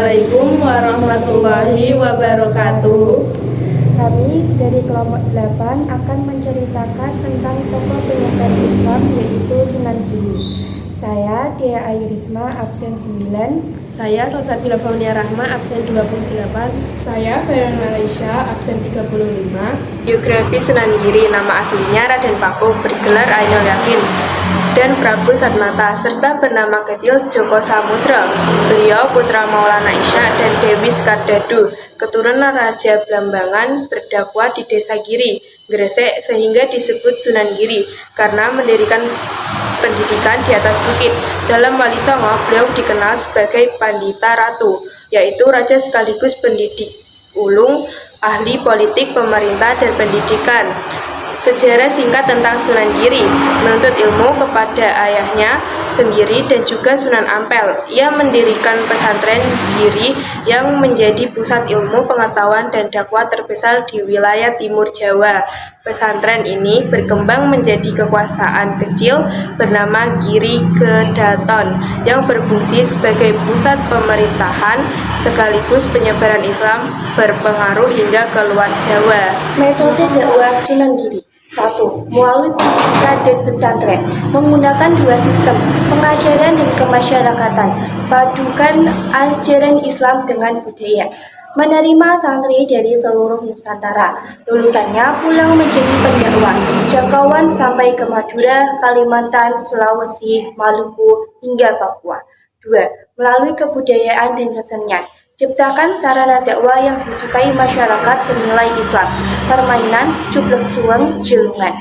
Assalamualaikum warahmatullahi wabarakatuh. Kami dari kelompok 8 akan menceritakan tentang tokoh penyebar Islam yaitu Sunan Giri. Saya Dea Ayu Risma, absen 9. Saya Salsabila Faunia Rahma, absen 28. Saya Feren Malaysia, absen 35. Biografi Sunan Giri, nama aslinya Raden Paku, bergelar Ainul Yakin dan Prabu Satmata, serta bernama kecil Joko Samudra. Beliau putra Maulana Isya dan Dewi Skardadu, keturunan Raja Blambangan, berdakwah di Desa Giri, Gresik, sehingga disebut Sunan Giri karena mendirikan pendidikan di atas bukit. Dalam Wali Songo, beliau dikenal sebagai Pandita Ratu, yaitu raja sekaligus pendidik ulung, ahli politik, pemerintah, dan pendidikan. Sejarah singkat tentang Sunan Giri: menuntut ilmu kepada ayahnya sendiri dan juga Sunan Ampel. Ia mendirikan pesantren Giri yang menjadi pusat ilmu, pengetahuan, dan dakwah terbesar di wilayah Timur Jawa. Pesantren ini berkembang menjadi kekuasaan kecil bernama Giri Kedaton yang berfungsi sebagai pusat pemerintahan sekaligus penyebaran Islam berpengaruh hingga ke luar Jawa. Metode dakwah Sunan Giri: 1. Melalui pendidikan dan pesantren, menggunakan 2 sistem, pengajaran dan kemasyarakatan, padukan ajaran Islam dengan budaya. Menerima santri dari seluruh Nusantara, lulusannya pulang menjadi pendakwah, jangkauan sampai ke Madura, Kalimantan, Sulawesi, Maluku, hingga Papua. 2. Melalui kebudayaan dan kesenian, ciptakan sarana dakwah yang disukai masyarakat bernilai Islam, permainan, cuplek suweng, jelungan,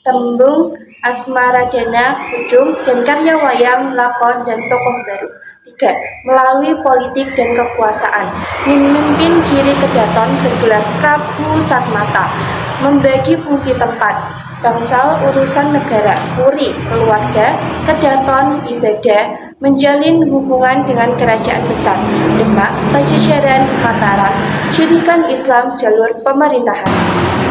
tembung, asmaradana, hujung, dan karya wayang, lakon, dan tokoh baru. 3. Melalui politik dan kekuasaan, memimpin Giri Kedaton bergelar Prabu Satmata, membagi fungsi tempat, bangsal, urusan negara, puri, keluarga, kedaton, ibadah, menjalin hubungan dengan kerajaan besar, Demak, Pajajaran, Mataram, jadikan Islam jalur pemerintahan.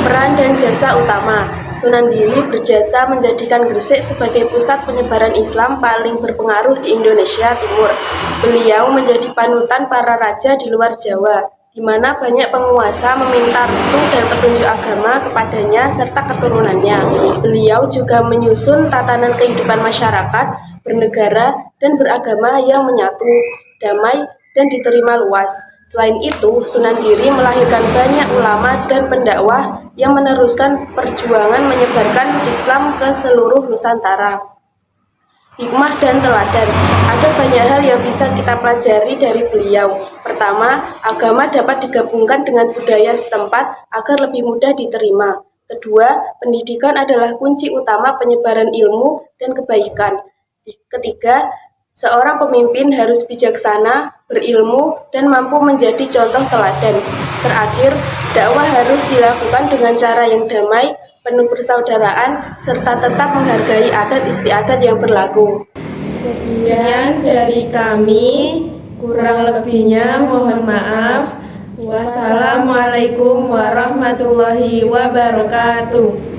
Peran dan jasa utama: Sunan Giri berjasa menjadikan Gresik sebagai pusat penyebaran Islam paling berpengaruh di Indonesia Timur. Beliau menjadi panutan para raja di luar Jawa, di mana banyak penguasa meminta restu dan petunjuk agama kepadanya serta keturunannya. Beliau juga menyusun tatanan kehidupan masyarakat, bernegara, dan beragama yang menyatu, damai, dan diterima luas. Selain itu, Sunan Giri melahirkan banyak ulama dan pendakwah yang meneruskan perjuangan menyebarkan Islam ke seluruh Nusantara. Hikmah dan teladan: ada banyak hal yang bisa kita pelajari dari beliau. Pertama, agama dapat digabungkan dengan budaya setempat agar lebih mudah diterima. Kedua, pendidikan adalah kunci utama penyebaran ilmu dan kebaikan. Ketiga, seorang pemimpin harus bijaksana, berilmu, dan mampu menjadi contoh teladan. Terakhir, dakwah harus dilakukan dengan cara yang damai, penuh persaudaraan, serta tetap menghargai adat istiadat yang berlaku. Sekian dari kami, kurang lebihnya mohon maaf. Wassalamualaikum warahmatullahi wabarakatuh.